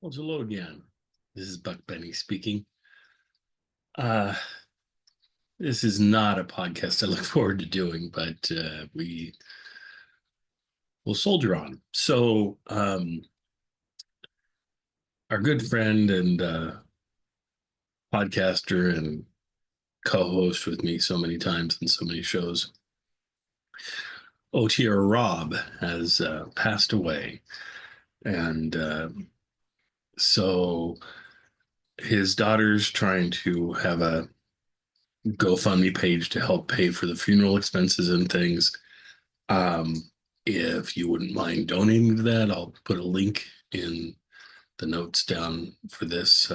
Well, hello again. This is Buck Benny speaking. Uh, this is not a podcast I look forward to doing, but we will soldier on. Our good friend and podcaster and co-host with me so many times in so many shows, OTR Rob, has passed away, and so his daughter's trying to have a GoFundMe page to help pay for the funeral expenses and things. Um, if you wouldn't mind donating to that, I'll put a link in the notes down for this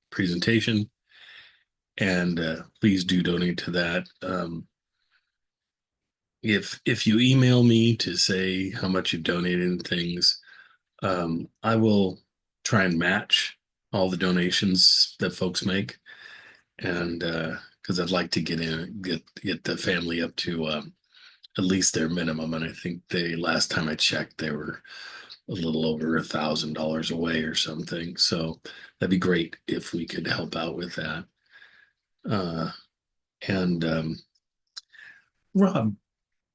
presentation. And please do donate to that. If you email me to say how much you've donated and things, I will try and match all the donations that folks make, and because I'd like to get the family up to at least their minimum. And I think they last time I checked, they were a little over $1,000 away or something. So that'd be great if we could help out with that. Uh, and Rob,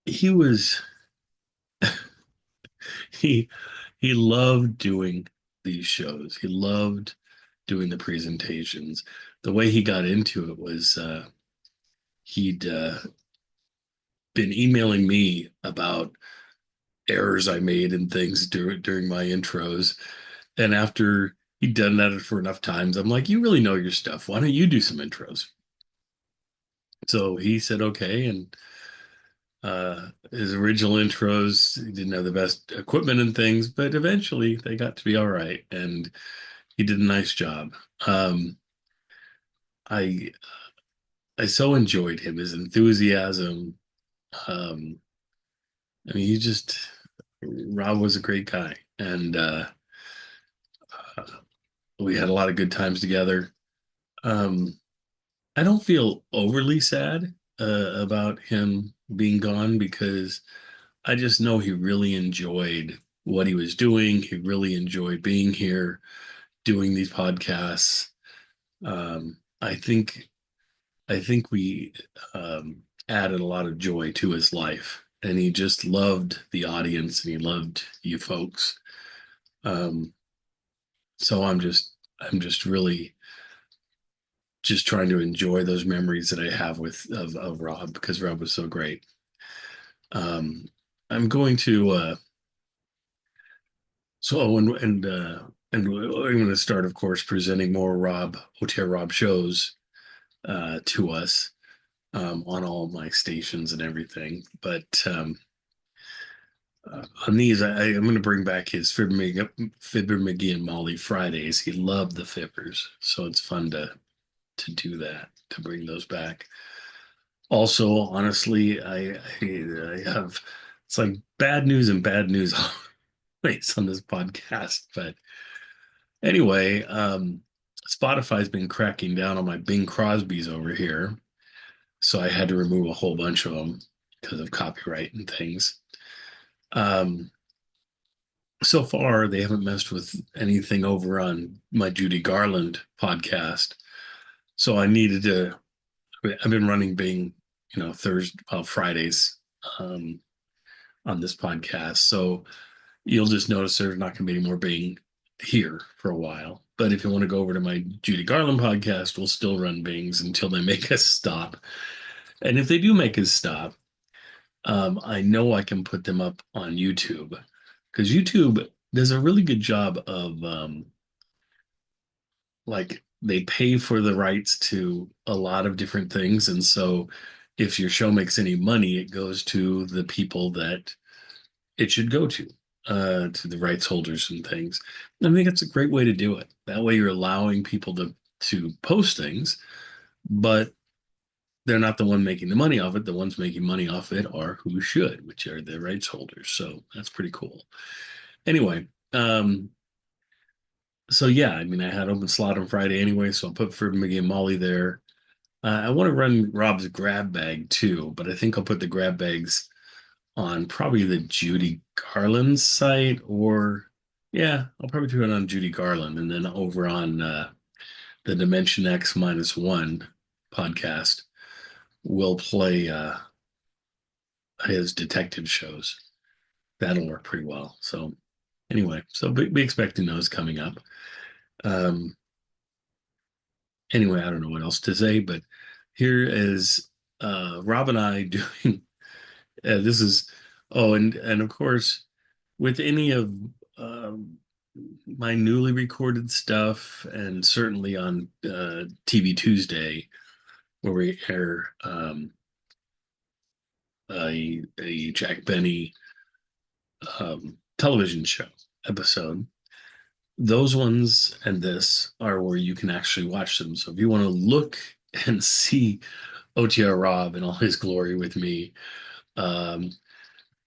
he was he he loved doing these shows. He loved doing the presentations. The way he got into it was he'd been emailing me about errors I made and things during my intros. And after he'd done that for enough times, I'm like, you really know your stuff. Why don't you do some intros? So he said, okay. And his original intros, he didn't have the best equipment and things, but eventually they got to be all right. And he did a nice job. I I so enjoyed him, his enthusiasm. Um, I mean, Rob was a great guy. And uh, we had a lot of good times together. Um, I don't feel overly sad about him being gone because I just know he really enjoyed what he was doing. He really enjoyed being here, doing these podcasts. I think we added a lot of joy to his life, and he just loved the audience and he loved you folks. Um, so I'm just really just trying to enjoy those memories that I have of Rob because Rob was so great. Um, I'm going to so and I'm going to start, of course, presenting more Rob OTR Rob shows to us on all my stations and everything. But on these, I'm going to bring back his Fibber McGee and Molly Fridays. He loved the Fibbers, so it's fun to do that, to bring those back. Also, honestly, I have it's like bad news and bad news always on this podcast. But anyway, Spotify's been cracking down on my Bing Crosby's over here, so I had to remove a whole bunch of them because of copyright and things. Um, so far, they haven't messed with anything over on my Judy Garland podcast, so I needed to. I've been running Bing, Thursday, Fridays, um, on this podcast. So you'll just notice there's not going to be any more Bing here for a while. But if you want to go over to my Judy Garland podcast, we'll still run Bings until they make us stop. And if they do make us stop, I know I can put them up on YouTube because YouTube does a really good job of like they pay for the rights to a lot of different things. And so if your show makes any money, it goes to the people that it should go to the rights holders and things. I think it's a great way to do it. That way you're allowing people to post things, but they're not the one making the money off it. The ones making money off it are who should, which are the rights holders. So that's pretty cool. Anyway, so yeah, I mean, I had open slot on Friday anyway, so I'll put Fred McGee and Molly there. I want to run Rob's grab bag too, but I think I'll put the grab bags on probably the Judy Garland site or Yeah, I'll probably do it on Judy Garland, and then over on the Dimension X minus one podcast, we'll play his detective shows. That'll work pretty well. So anyway, so be expecting those coming up. Um, anyway, I don't know what else to say, but here is Rob and I doing. This is and of course with any of um, my newly recorded stuff, and certainly on TV Tuesday, where we air a Jack Benny television show episode. Those ones and this are where you can actually watch them. So if you want to look and see OTR Rob in all his glory with me, um,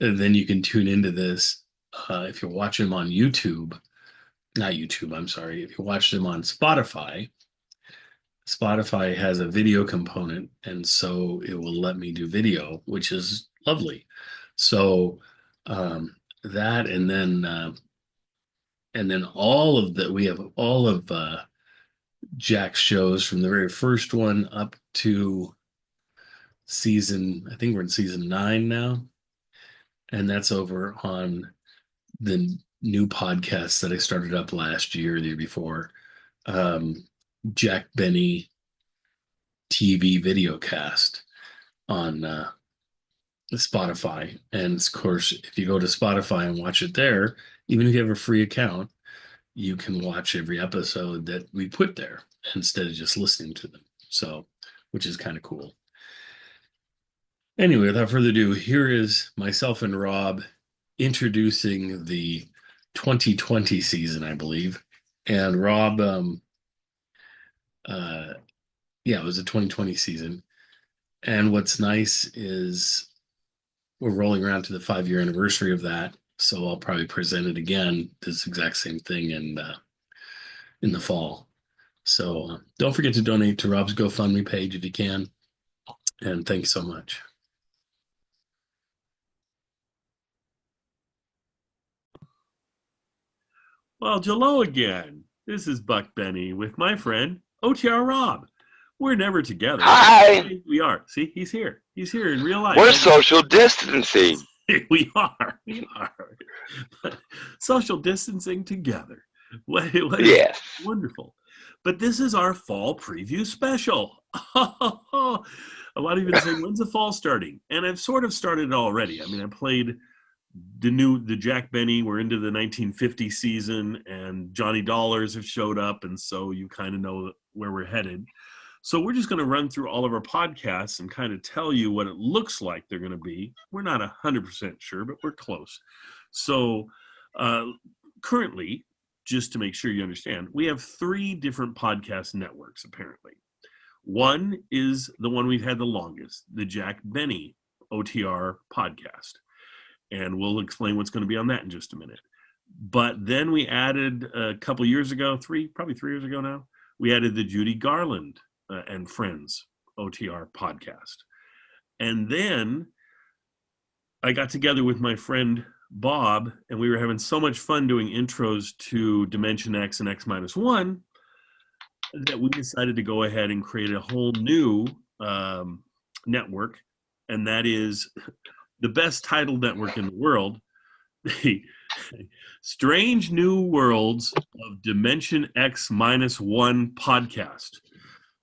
and then you can tune into this. If you watch him on YouTube, not YouTube, I'm sorry. If you watch them on Spotify, Spotify has a video component, and so it will let me do video, which is lovely. So that, and then all of that, we have all of Jack's shows from the very first one up to season. I think we're in season 9 now, and that's over on the new podcast that I started up last year, the year before, um, Jack Benny TV videocast on Spotify. And of course, if you go to Spotify and watch it there, even if you have a free account, you can watch every episode that we put there instead of just listening to them. So, which is kind of cool. Anyway, without further ado, here is myself and Rob introducing the 2020 season, I believe. And Rob, uh, yeah, it was a 2020 season. And what's nice is we're rolling around to the 5-year anniversary of that. So I'll probably present it again, this exact same thing in the fall. So don't forget to donate to Rob's GoFundMe page if you can. And thanks so much. Well, hello again. This is Buck Benny with my friend OTR Rob. We're never together, but Hi. we are. See, he's here. He's here in real life. We're social distancing. We are. We are. But social distancing together. What is Yes. wonderful. But this is our fall preview special. A lot of you have been saying, when's the fall starting? And I've sort of started already. I mean, I played the Jack Benny. We're into the 1950 season, and Johnny Dollars have showed up, and so you kind of know where we're headed. So we're just going to run through all of our podcasts and kind of tell you what it looks like they're going to be. We're not 100% sure, but we're close. So currently, just to make sure you understand, we have 3 different podcast networks, apparently. One is the one we've had the longest, the Jack Benny OTR podcast. And we'll explain what's going to be on that in just a minute. But then we added a couple years ago, probably 3 years ago now, we added the Judy Garland and Friends OTR podcast. And then I got together with my friend Bob, and we were having so much fun doing intros to Dimension X and X-1 that we decided to go ahead and create a whole new network, and that is the best titled network in the world, the Strange New Worlds of Dimension X-1 podcast.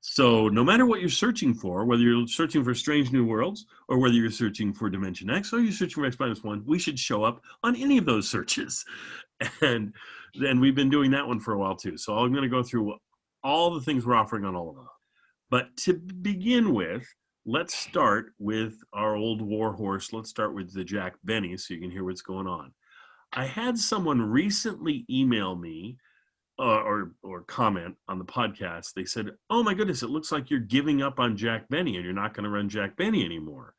So no matter what you're searching for, whether you're searching for Strange New Worlds or whether you're searching for Dimension X or you're searching for X-1, we should show up on any of those searches. And then we've been doing that one for a while too. So I'm going to go through all the things we're offering on all of them. But to begin with, let's start with our old war horse. Let's start with the Jack Benny so you can hear what's going on. I had someone recently email me or comment on the podcast. They said, oh my goodness, it looks like you're giving up on Jack Benny and you're not going to run Jack Benny anymore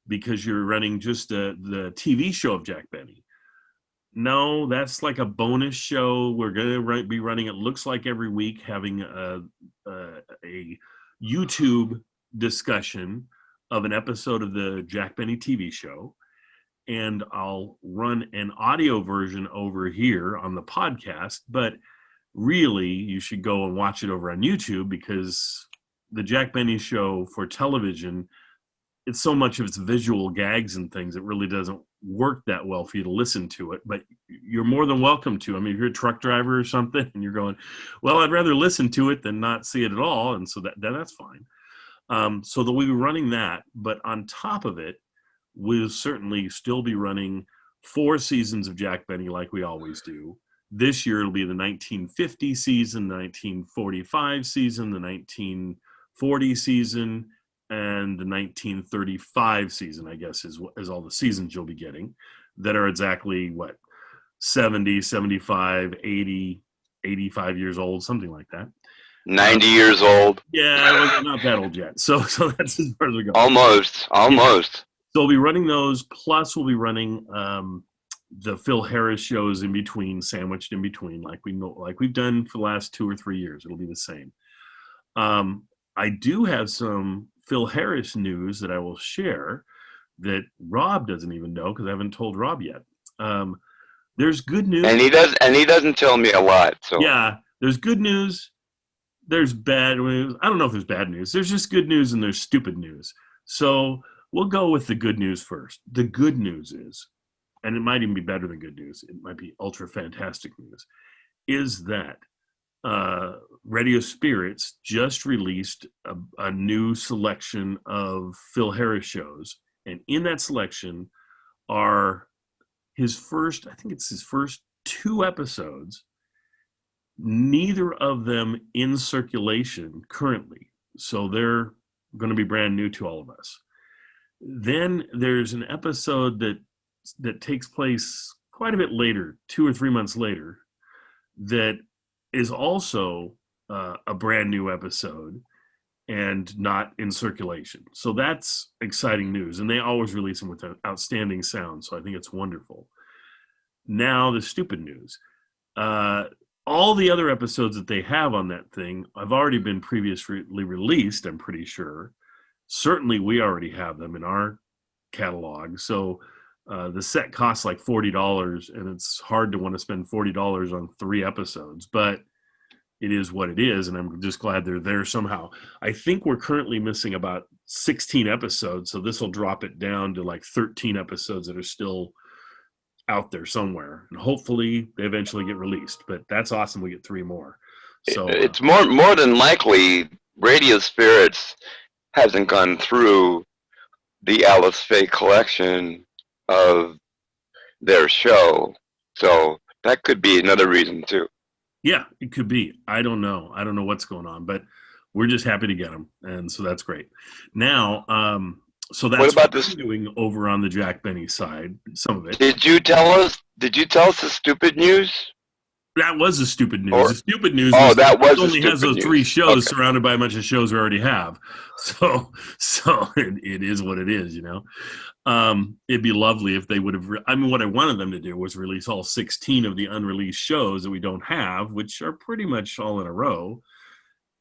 because you're running just the TV show of Jack Benny. No, that's like a bonus show. We're going to be running, it looks like every week, having a YouTube discussion of an episode of the Jack Benny TV show. and I'll run an audio version over here on the podcast, but really you should go and watch it over on YouTube, because the Jack Benny Show for television, it's so much of its visual gags and things, it really doesn't work that well for you to listen to it. But you're more than welcome to. I mean, if you're a truck driver or something and you're going, well, I'd rather listen to it than not see it at all, and so that's fine. So that we'll be running that, but on top of it, we'll certainly still be running 4 seasons of Jack Benny like we always do. This year it'll be the 1950 season, the 1945 season, the 1940 season, and the 1935 season, I guess, is all the seasons you'll be getting that are exactly, 70, 75, 80, 85 years old, something like that. 90 years old. Yeah, well, not that old yet. So that's as far as we go. Almost. Yeah. So we'll be running those, plus we'll be running the Phil Harris shows in between, sandwiched in between, like we've done for the last 2 or 3 years. It'll be the same. I do have some Phil Harris news that I will share that Rob doesn't even know, because I haven't told Rob yet. There's good news, and he doesn't tell me a lot. So yeah, there's good news. There's bad news. I don't know if there's bad news. There's just good news and there's stupid news. So we'll go with the good news first. The good news is, and it might even be better than good news, it might be ultra fantastic news, is that Radio Spirits just released a new selection of Phil Harris shows. And in that selection are his first 2 episodes, neither of them in circulation currently. So they're going to be brand new to all of us. Then there's an episode that takes place quite a bit later, 2 or 3 months later, that is also a brand new episode and not in circulation. So that's exciting news. And they always release them with outstanding sound. So I think it's wonderful. Now the stupid news. All the other episodes that they have on that thing have already been previously released, I'm pretty sure. Certainly we already have them in our catalog. So the set costs like $40, and it's hard to want to spend $40 on 3 episodes, but it is what it is, and I'm just glad they're there somehow. I think we're currently missing about 16 episodes, so this will drop it down to like 13 episodes that are still out there somewhere, and hopefully they eventually get released. But that's awesome. We get 3 more. So it's more than likely Radio Spirits hasn't gone through the Alice Faye collection of their show, so that could be another reason too. Yeah, it could be. I don't know what's going on, but we're just happy to get them, and so that's great. Now, so that's what about this? Doing over on the Jack Benny side, some of it. Did you tell us the stupid neus? That was the stupid news. The stupid news. Oh, that was the only stupid has those news. 3 shows Okay. surrounded by a bunch of shows we already have. So it is what it is, you know. It'd be lovely if they would have. I mean, what I wanted them to do was release all 16 of the unreleased shows that we don't have, which are pretty much all in a row,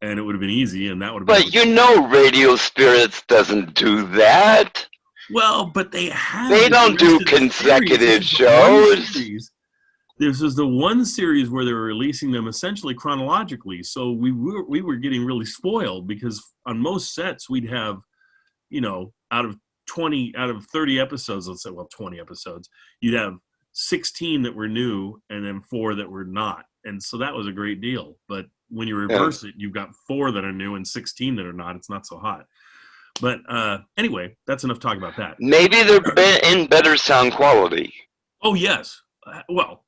and it would have been easy, and that would have been. But you know, Radio Spirits doesn't do that. Well, but they have. They don't do consecutive shows. This is the one series where they were releasing them essentially chronologically. So we were getting really spoiled, because on most sets we'd have, you know, out of 30 episodes, let's say, 20 episodes, you'd have 16 that were new and then 4 that were not. And so that was a great deal. But when you reverse it, you've got 4 that are new and 16 that are not. It's not so hot. But anyway, that's enough talk about that. Maybe they're in better sound quality. Oh, yes. Well,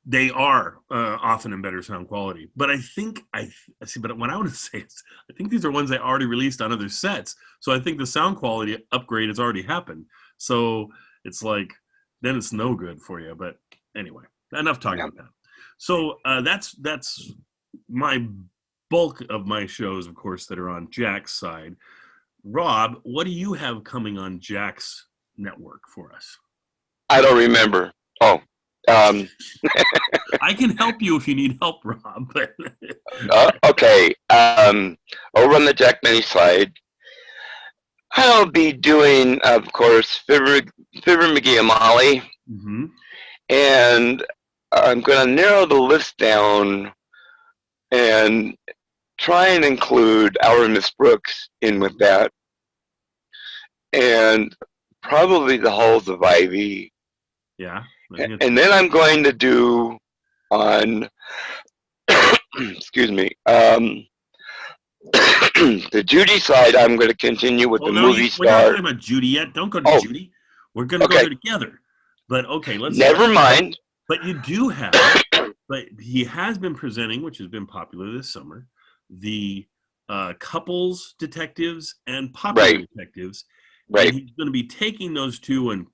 they are often in better sound quality. But I think, but what I want to say is, I think these are ones they already released on other sets. So I think the sound quality upgrade has already happened. So it's like, then it's no good for you. But anyway, enough talking about that. So that's my bulk of my shows, of course, that are on Jack's side. Rob, what do you have coming on Jack's network for us? I don't remember. Oh. I can help you if you need help, Rob. Okay. Over on the Jack Benny side, I'll be doing, of course, Fibber McGee and Molly, Mm-hmm. and I'm going to narrow the list down and try and include our Miss Brooks in with that, and probably the Halls of Ivy. Yeah. And then I'm going to do on, excuse me, the Judy side. I'm going to continue with Oh the no, movie we're not star. talking about Judy yet. Don't go to Oh, Judy. We're going to go okay. there together. But okay, Never mind. But you do have. But he has been presenting, which has been popular this summer, the couples detectives and popular Right. detectives, Right. and he's going to be taking those two and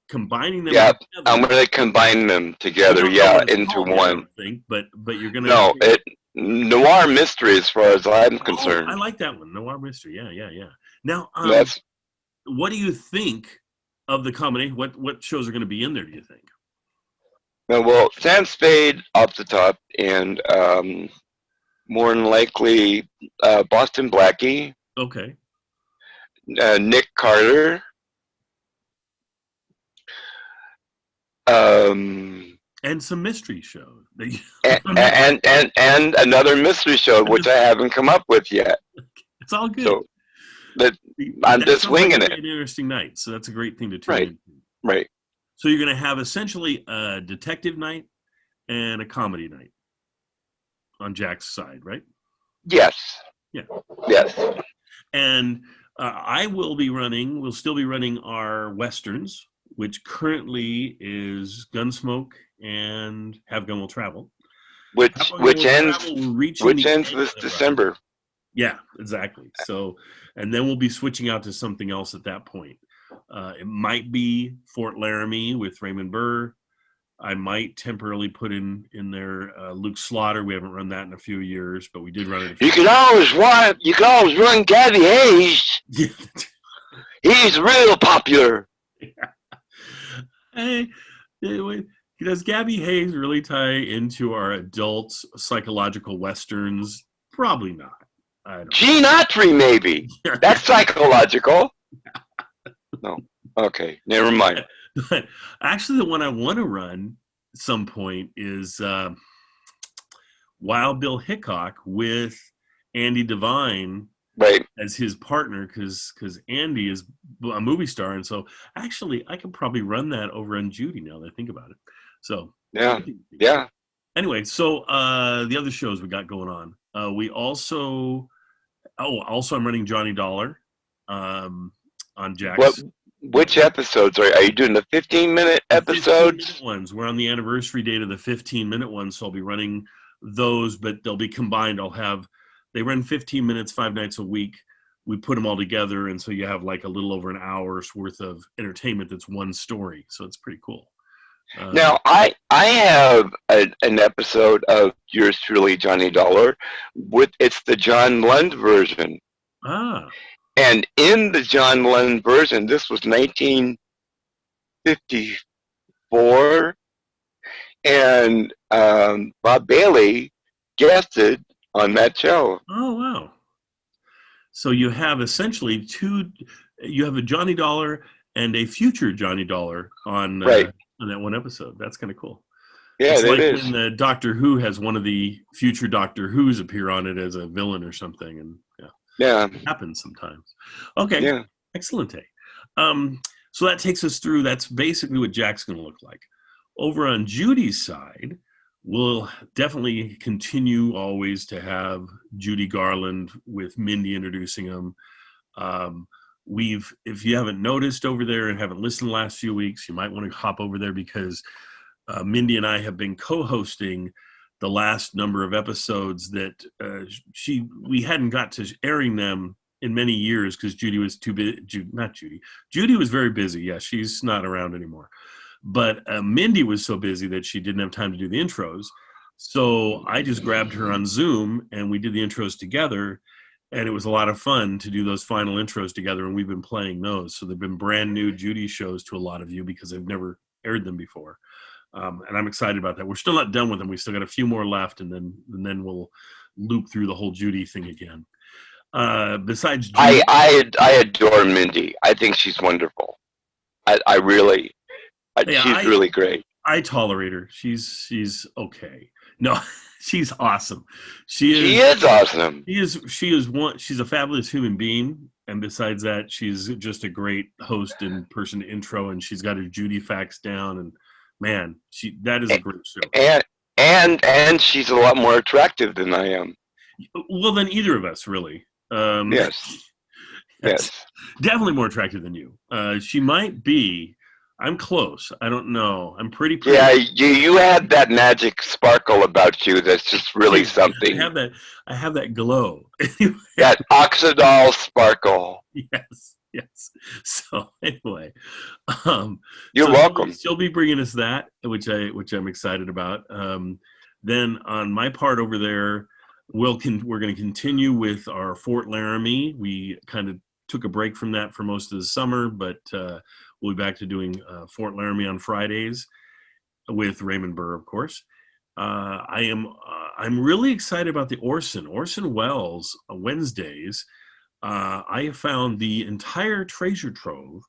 combining them. Yeah, together. I'm going to combine them together. You don't know Yeah, what it's into called yet, I one. don't think, but you're going to. No, it noir mystery as far as I'm concerned. I like that one, noir mystery. Yeah. Now, That's what do you think of the combination? What shows are going to be in there? Do you think? well, Sam Spade off the top, and more than likely Boston Blackie, Okay. Nick Carter, And some mystery shows. and another mystery show which I haven't come up with yet. It's all good. So I'm just winging it. An interesting night, so that's a great thing to tune Right. into. Right. So you're going to have essentially a detective night and a comedy night on Jack's side, right? Yes. Yeah. Yes. And we'll still be running our Westerns, which currently is Gunsmoke and Have Gun Will Travel. Which ends this December. Yeah, exactly. So, and then we'll be switching out to something else at that point. It might be Fort Laramie with Raymond Burr. I might temporarily put in there Luke Slaughter. We haven't run that in a few years, but we did run it. You can always run Gabby Hayes. Yeah. He's real popular. Hey, does Gabby Hayes really tie into our adult psychological westerns? Probably not. I don't Gene Autry, maybe. That's psychological. No. Okay, never mind. But actually, the one I want to run at some point is Wild Bill Hickok with Andy Devine as his partner, because Andy is a movie star, and so actually I could probably run that over on Judy now that I think about it. So yeah. Anyway, so the other shows we got going on. We also I'm running Johnny Dollar on Jack's. Which episodes are you doing? The 15-minute episodes? 15-minute ones. We're on the anniversary date of the 15-minute ones, so I'll be running those, but they'll be combined. They run 15 minutes 5 nights a week. We put them all together, and so you have like a little over an hour's worth of entertainment that's one story. So it's pretty cool. Now, I have an episode of yours truly, Johnny Dollar. It's the John Lund version. And in the John Lund version, this was 1954, and Bob Bailey guested on that show. Oh, wow. So you have essentially you have a Johnny Dollar and a future Johnny Dollar on that one episode. That's kind of cool. Yeah, it's like is. When the Doctor Who has one of the future Doctor Who's appear on it as a villain or something, and it happens sometimes. Okay, yeah. Excellent. So that takes us through. That's basically what Jack's going to look like. Over on Judy's side, we'll definitely continue always to have Judy Garland with Mindy introducing him. If you haven't noticed over there and haven't listened the last few weeks, you might want to hop over there because Mindy and I have been co-hosting the last number of episodes that we hadn't got to airing them in many years because Judy was too busy. Judy was very busy. Yeah, she's not around anymore. But Mindy was so busy that she didn't have time to do the intros. So I just grabbed her on Zoom and we did the intros together. And it was a lot of fun to do those final intros together. And we've been playing those. So they've been brand new Judy shows to a lot of you because they've never aired them before. And I'm excited about that. We're still not done with them. We still got a few more left. And then we'll loop through the whole Judy thing again. Besides Judy, I adore Mindy. I think she's wonderful. I really, yeah, she's really great. I tolerate her. She's okay. No, she's awesome. She She is. is awesome. She is one. She's a fabulous human being, and besides that, she's just a great host and person to intro. And she's got her Judy facts down. And man, that is a great show. And she's a lot more attractive than I am. Well, than either of us, really. Yes. Yes. Definitely more attractive than you. She might be. I'm close. I don't know. I'm pretty. Yeah, you had that magic sparkle about you that's just really something. I have that glow. That oxidol sparkle. Yes. So anyway, you're welcome. She'll be bringing us that, which I'm excited about. Then on my part over there, we're going to continue with our Fort Laramie. We kind of took a break from that for most of the summer, but we'll be back to doing Fort Laramie on Fridays with Raymond Burr, of course. I'm really excited about the Orson Welles Wednesdays. I have found the entire treasure trove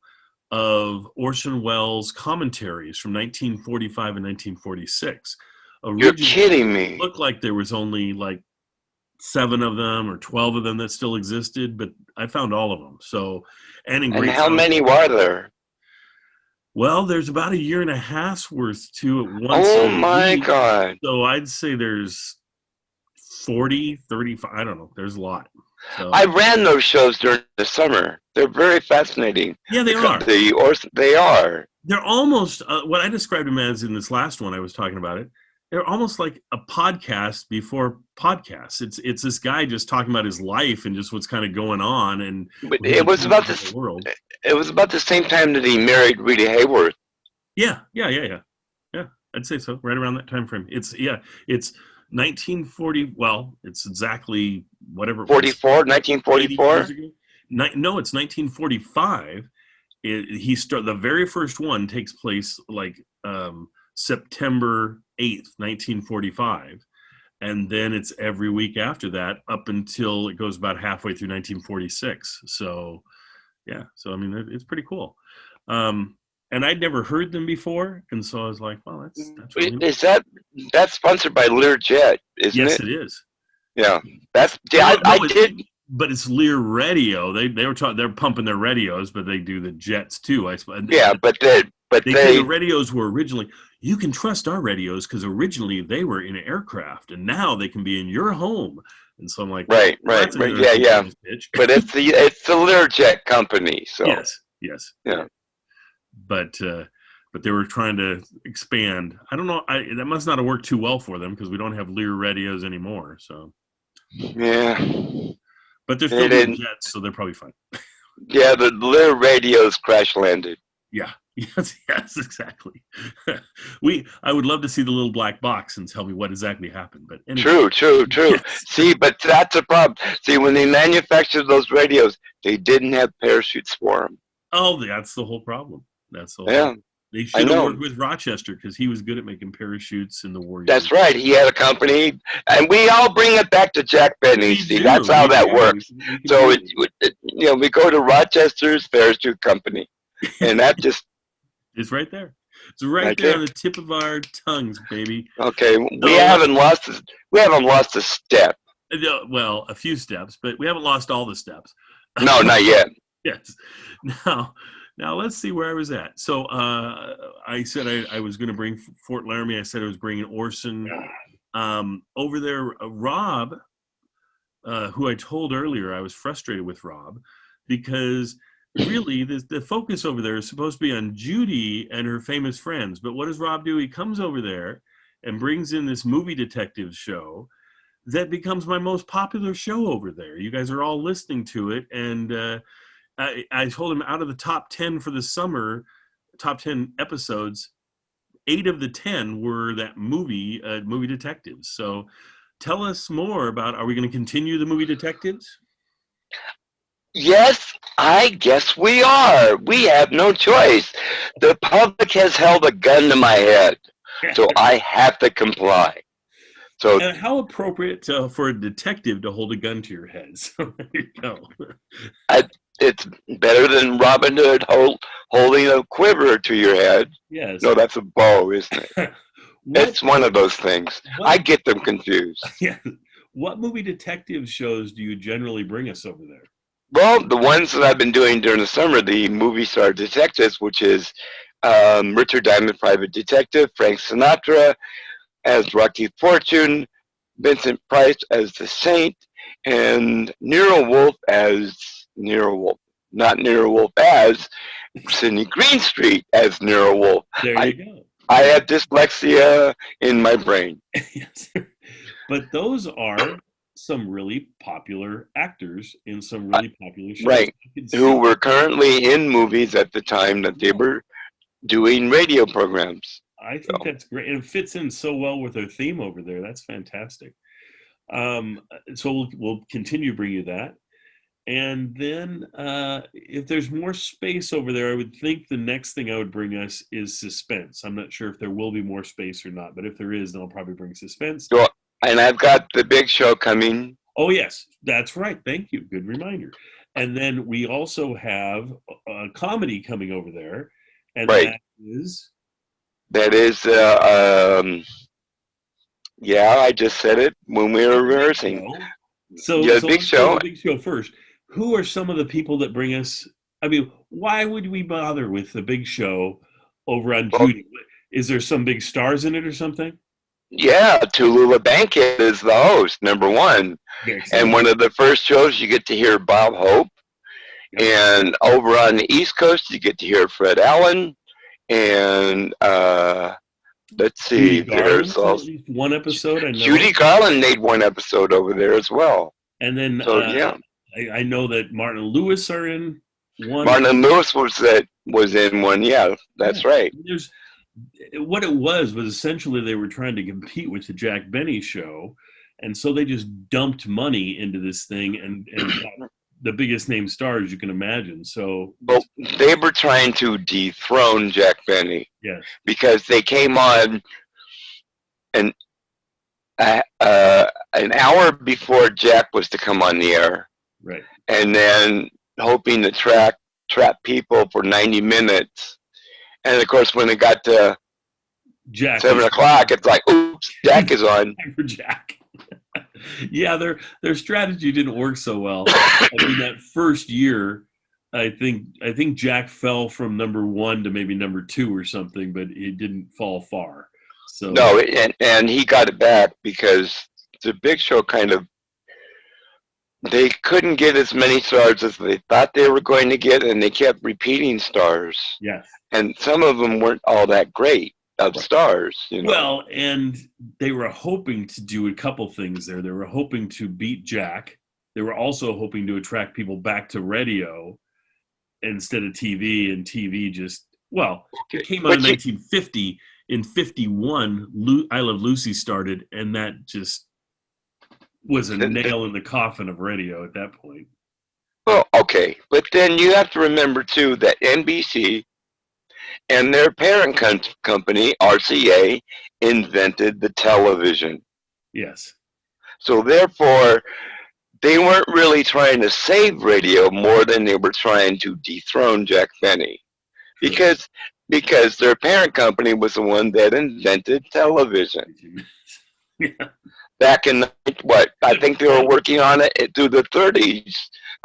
of Orson Welles commentaries from 1945 and 1946. You're kidding me. It looked like there was only like 7 of them or 12 of them that still existed, but I found all of them. So, and how many were there? Well, there's about 1.5 years worth to it once. Oh my God. So I'd say there's 40, 35, I don't know. There's a lot. So, I ran those shows during the summer. They're very fascinating. Yeah, they are. They are. They're almost what I described them as in this last one I was talking about it. They're almost like a podcast before podcasts. It's this guy just talking about his life and just what's kind of going on. And but it was about this world. It was about the same time that he married Rita Hayworth. Yeah. I'd say so. Right around that time frame. It's 1940. Well, it's exactly whatever. 1944. No, it's 1945. The very first one takes place like September 8th, 1945. And then it's every week after that up until it goes about halfway through 1946. So, yeah. So, I mean, it's pretty cool. And I'd never heard them before. And so I was like, well, that's really nice. That's sponsored by Learjet, isn't it? Yes, it is. Yeah. I did. But it's Lear Radio. They're pumping their radios, but they do the jets too, I suppose. Yeah, but the radios were originally, you can trust our radios because originally they were in an aircraft and now they can be in your home. And so I'm like, right. Yeah. But it's the Learjet company. So yes. Yeah. But they were trying to expand. I don't know. That must not have worked too well for them because we don't have Lear radios anymore. So yeah. But they're still doing jets, so they're probably fine. Yeah, the Lear radios crash landed. Yeah. Yes, exactly. I would love to see the little black box and tell me what exactly happened. But anyway. True. Yes. See, but that's a problem. See, when they manufactured those radios, they didn't have parachutes for them. Oh, that's the whole problem. That's the whole problem. They should have worked with Rochester because he was good at making parachutes in the war. That's right. He had a company, and we all bring it back to Jack Benny. See, that's how that works. So we go to Rochester's parachute company, and that just it's right there. It's right there on the tip of our tongues, baby. Okay, we haven't lost a step. Well, a few steps, but we haven't lost all the steps. No, not yet. Yes. Now let's see where I was at. So I said I was going to bring Fort Laramie. I said I was bringing Orson. Over there, Rob, who I told earlier, I was frustrated with Rob because really the focus over there is supposed to be on Judy and her famous friends. But what does Rob do? He comes over there and brings in this movie detective show that becomes my most popular show over there. You guys are all listening to it. And I told him out of the top 10 for the summer, top 10 episodes, 8 of the 10 were that movie detectives. So tell us more about, are we going to continue the movie detectives? Yes, I guess we are. We have no choice. The public has held a gun to my head, so I have to comply. So And how appropriate for a detective to hold a gun to your head. So there you go. it's better than Robin Hood holding a quiver to your head. Yes. No, that's a bow, isn't it? What It's one of those things. I what get them confused. yeah, what movie detective shows do you generally bring us over there? Well, the ones that I've been doing during the summer, the movie star detectives, which is Richard Diamond, Private Detective, Frank Sinatra as Rocky Fortune, Vincent Price as the Saint, and Nero Wolfe as Nero Wolfe. Not Nero Wolfe as Sidney Greenstreet as Nero Wolfe. There I, you go. I have dyslexia in my brain. Yes. But those are some really popular actors in some really popular shows. Right. I can Who see. were currently in movies at the time that they were doing radio programs. I think So, that's great. And it fits in so well with their theme over there. That's fantastic. So we'll continue to bring you that. And then if there's more space over there, I would think the next thing I would bring us is suspense. I'm not sure if there will be more space or not, but if there is, then I'll probably bring suspense. so and I've got the big show coming. Oh, yes, that's right. Thank you. Good reminder. And then we also have a comedy coming over there, and Right. That is, yeah, I just said it when we were rehearsing. So Yeah, big let's go to show. the big show first. Who are some of the people that bring us? I mean, why would we bother with the big show over on Well, Judy? Is there some big stars in it or something? yeah, Tallulah Bankhead is the host, number one. And Excellent. one of the first shows you get to hear Bob Hope. Yep. And over on the East Coast, you get to hear Fred Allen. And let's see, Judy Garland there's did at also least one episode, I know. Judy Garland made one episode over there as well. And then So yeah, I know that Martin and Lewis are in one. Martin and Lewis was in one. Yeah, that's Yeah. right. There's what it was essentially they were trying to compete with the Jack Benny show, and so they just dumped money into this thing and got the biggest name stars you can imagine. So Well, they were trying to dethrone Jack Benny yes, because they came on an an hour before Jack was to come on the air, right. and then hoping to trap people for 90 minutes. And of course, when it got to Jack 7 o'clock, it's like, oops, Jack is on. time for Jack. Yeah, their strategy didn't work so well. I mean, that first year, I think Jack fell from number 1 to maybe number 2 or something, but it didn't fall far. So No, and he got it back because the Big Show they couldn't get as many stars as they thought they were going to get, and they kept repeating stars. yes. And some of them weren't all that great of stars, Well, and they were hoping to do a couple things there. They were hoping to beat Jack. They were also hoping to attract people back to radio instead of TV, and TV just, it came out in 1950. In 51, I Love Lucy started, and that just was a nail in the coffin of radio at that point. Well, okay. But then you have to remember, too, that NBC and their parent company, RCA, invented the television. Yes. So therefore, they weren't really trying to save radio more than they were trying to dethrone Jack Benny. Because their parent company was the one that invented television. Yeah. Back in, I think they were working on it through the 30s,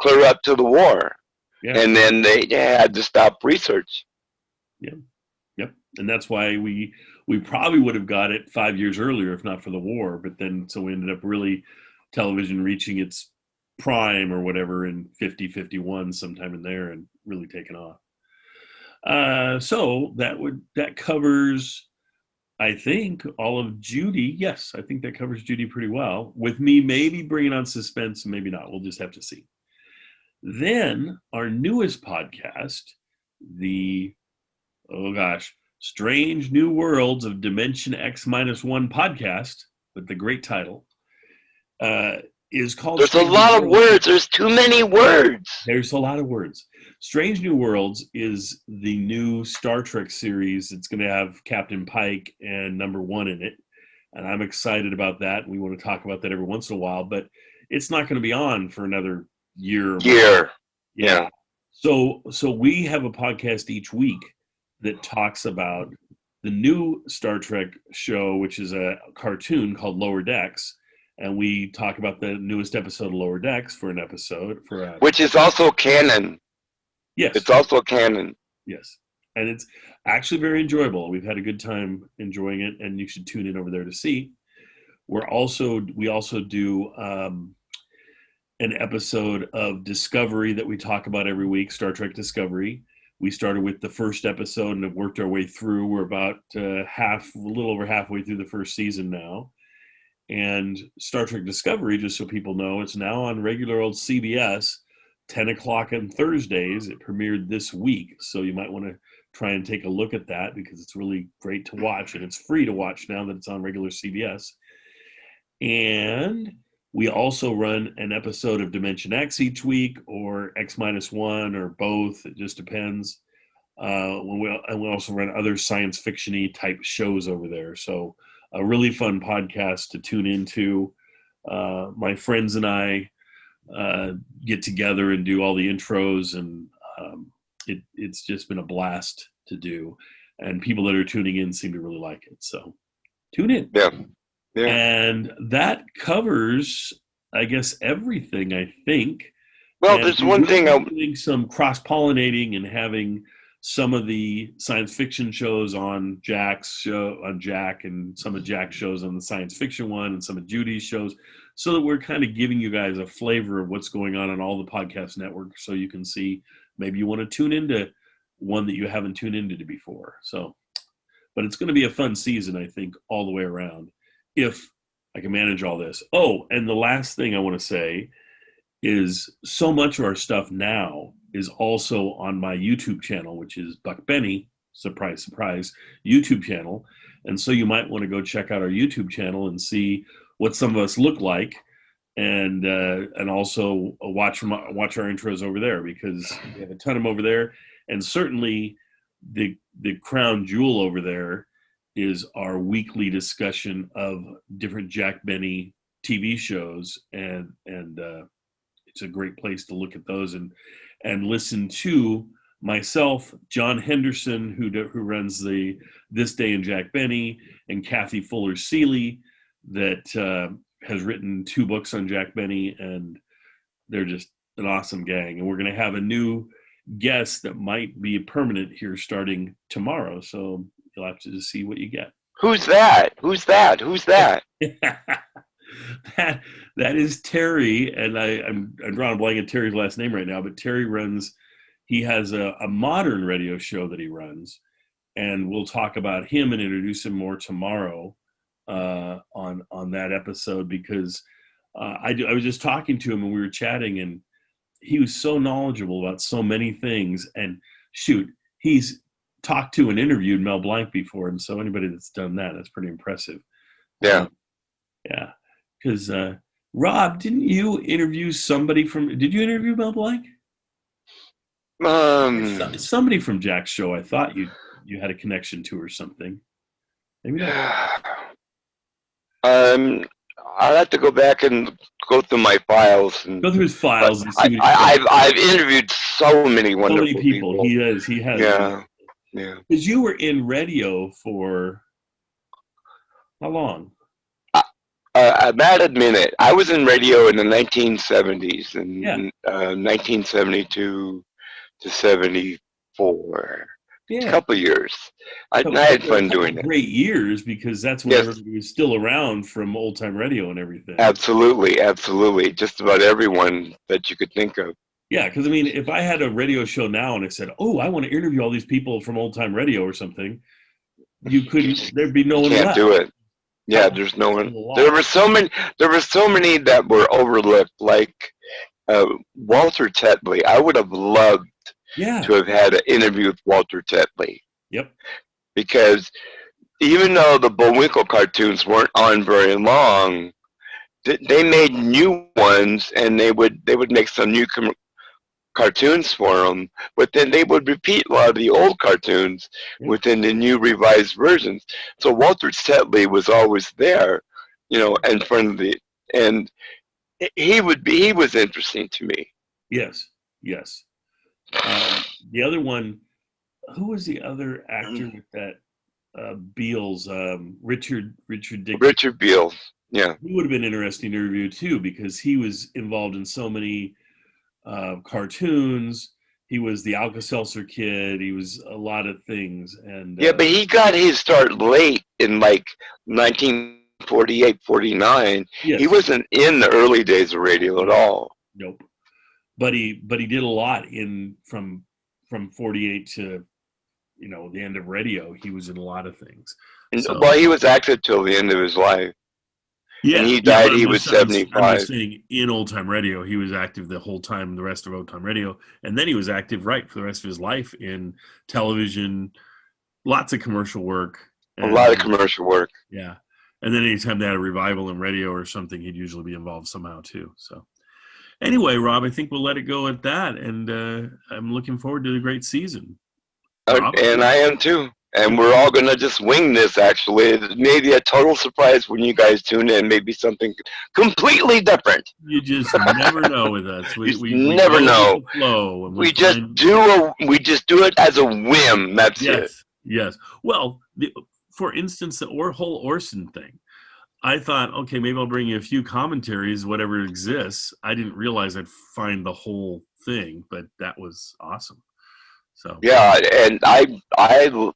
clear up to the war. Yeah. And then they had to stop research. Yep. And that's why we probably would have got it 5 years earlier if not for the war. But then, so we ended up really television reaching its prime or whatever in 50, 51, sometime in there, and really taken off. So that covers, I think, all of Judy. Yes, I think that covers Judy pretty well. With me maybe bringing on suspense, maybe not. We'll just have to see. Then our newest podcast, Strange New Worlds of Dimension X-1 podcast, with the great title, is called. There's a lot of words. There's too many words. There's a lot of words. Strange New Worlds is the new Star Trek series. It's going to have Captain Pike and Number 1 in it. and I'm excited about that. We want to talk about that every once in a while, but it's not going to be on for another year or more. Yeah. So we have a podcast each week that talks about the new Star Trek show, which is a cartoon called Lower Decks, and we talk about the newest episode of Lower Decks for an episode which is also canon. Yes, it's also canon. Yes, and it's actually very enjoyable. We've had a good time enjoying it, and you should tune in over there to see. We also do an episode of Discovery that we talk about every week, Star Trek Discovery. We started with the first episode and have worked our way through. We're about a little over halfway through the first season now. And Star Trek Discovery, just so people know, it's now on regular old CBS, 10 o'clock on Thursdays. It premiered this week, so you might want to try and take a look at that because it's really great to watch, and it's free to watch now that it's on regular CBS. And we also run an episode of Dimension X each week, or X-1, or both. It just depends. We also run other science fiction-y type shows over there. So a really fun podcast to tune into. My friends and I get together and do all the intros, and it's just been a blast to do. And people that are tuning in seem to really like it. So tune in. Yeah. And that covers, I guess, everything, I think. Well, and there's one thing doing some cross-pollinating and having some of the science fiction shows on Jack's show, on Jack, and some of Jack's shows on the science fiction one, and some of Judy's shows, so that we're kind of giving you guys a flavor of what's going on all the podcast networks, so you can see maybe you want to tune into one that you haven't tuned into before. So, but it's going to be a fun season, I think, all the way around, if I can manage all this. Oh, and the last thing I want to say is so much of our stuff now is also on my YouTube channel, which is Buck Benny, surprise, surprise, YouTube channel. And so you might want to go check out our YouTube channel and see what some of us look like, and also watch our intros over there, because we have a ton of them over there. And certainly the crown jewel over there is our weekly discussion of different Jack Benny TV shows, and it's a great place to look at those and listen to myself, John Henderson, who runs the This Day in Jack Benny, and Kathy Fuller Seeley, that has written 2 books on Jack Benny, and they're just an awesome gang. And we're going to have a new guest that might be permanent here starting tomorrow, so you'll have to just see what you get. Who's that? That is Terry, and I'm drawing a blank on Terry's last name right now, but Terry he has a modern radio show that he runs, and we'll talk about him and introduce him more tomorrow on that episode, because I was just talking to him and we were chatting, and he was so knowledgeable about so many things. And shoot, he's talked to and interviewed Mel Blanc before, and so anybody that's done that's pretty impressive. Yeah. Yeah. Because Rob, did you interview Mel Blanc? Somebody from Jack's show. I thought you had a connection to or something. Maybe not. I'll have to go back and go through my files and go through his files. And see I've interviewed so many wonderful people. He has. Yeah. Because you were in radio for how long? About a minute. I was in radio in the 1970s, in 1972 to 74. Yeah. A couple of years. I had fun doing it. Great years, because that's when everybody was still around from old time radio and everything. Absolutely. Just about everyone that you could think of. Yeah, because I mean, if I had a radio show now and I said, "Oh, I want to interview all these people from old time radio or something," you couldn't. There'd be no one left. Can't do it. Yeah, there's no one. There were so many that were overlooked, like Walter Tetley. I would have loved to have had an interview with Walter Tetley. Yep. Because even though the Bullwinkle cartoons weren't on very long, they made new ones, and they would make some new cartoons for them, but then they would repeat a lot of the old cartoons within the new revised versions. So Walter Tetley was always there, in front of and he was interesting to me. Yes, yes. The other one, who was the other actor with that? Beals, Richard Dick. Richard Beals, yeah. He would have been interesting to review too, because he was involved in so many cartoons. He was the Alka-Seltzer Kid. He was a lot of things. And yeah, but he got his start late in like 1948, 49. Yes. He wasn't in the early days of radio at all. Nope. But he did a lot from 48 to the end of radio. He was in a lot of things. So, well, he was active till the end of his life. Yeah, and he died. He was 75. I'm just saying, in old time radio, he was active the whole time. The rest of old time radio, and then he was active for the rest of his life in television, lots of commercial work. A lot of commercial work. Yeah, and then anytime they had a revival in radio or something, he'd usually be involved somehow too. So, anyway, Rob, I think we'll let it go at that, and I'm looking forward to the great season. And I am too. And we're all going to just wing this, actually. It may be a total surprise when you guys tune in. Maybe something completely different. You just never know with us. We never know. We just do it as a whim. That's it. Yes. Well, for instance, the whole Orson thing. I thought, okay, maybe I'll bring you a few commentaries, whatever exists. I didn't realize I'd find the whole thing, but that was awesome. So yeah, and I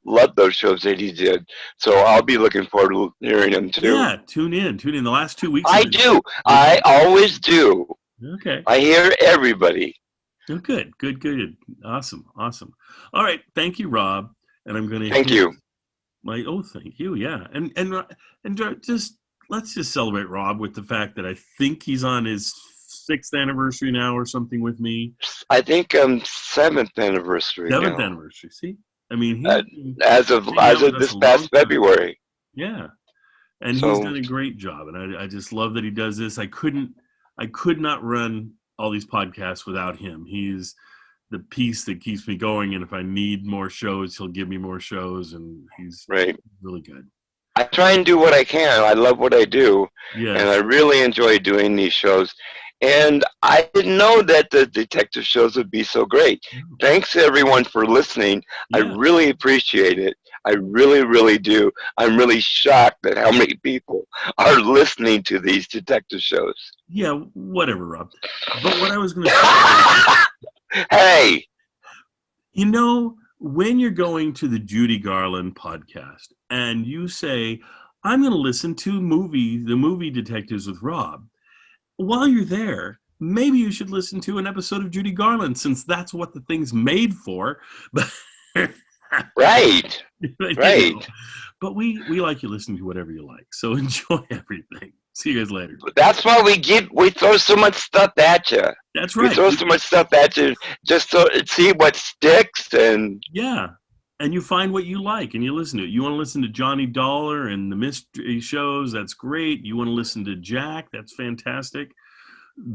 love those shows that he did. So I'll be looking forward to hearing them too. Yeah, tune in. The last 2 weeks. I do. I always do. Okay. I hear everybody. Oh, good. Awesome. All right. Thank you, Rob. And I'm going to thank you. Thank you. Yeah, and just let's just celebrate Rob with the fact that I think he's on his 6th anniversary now or something with me. I think 7th anniversary. 7th anniversary. See, I mean, as of this past February. Yeah, and he's done a great job, and I just love that he does this. I could not run all these podcasts without him. He's the piece that keeps me going, and if I need more shows, he'll give me more shows, and he's really good. I try and do what I can. I love what I do, and I really enjoy doing these shows. And I didn't know that the detective shows would be so great. Thanks everyone for listening. Yeah. I really appreciate it. I really, really do. I'm really shocked at how many people are listening to these detective shows. Yeah, whatever, Rob. But what I was going to say hey! When you're going to the Judy Garland podcast and you say, I'm going to listen to the movie Detectives with Rob, while you're there, maybe you should listen to an episode of Judy Garland, since that's what the thing's made for. Right. But we like you listening to whatever you like. So enjoy everything. See you guys later. That's why we throw so much stuff at you. That's right. We throw so much stuff at you just so see what sticks. And yeah. And you find what you like and you listen to it. You want to listen to Johnny Dollar and the mystery shows, that's great. You want to listen to Jack, that's fantastic.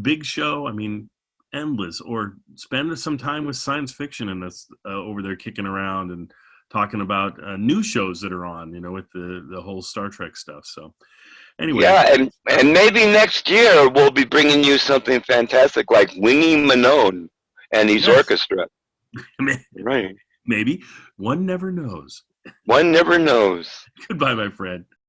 Big Show, I mean, endless. Or spend some time with science fiction and us over there kicking around and talking about new shows that are on, with the whole Star Trek stuff. So anyway. Yeah, and maybe next year we'll be bringing you something fantastic like Winging Manon and his orchestra. Right. Maybe. One never knows. One never knows. Goodbye, my friend.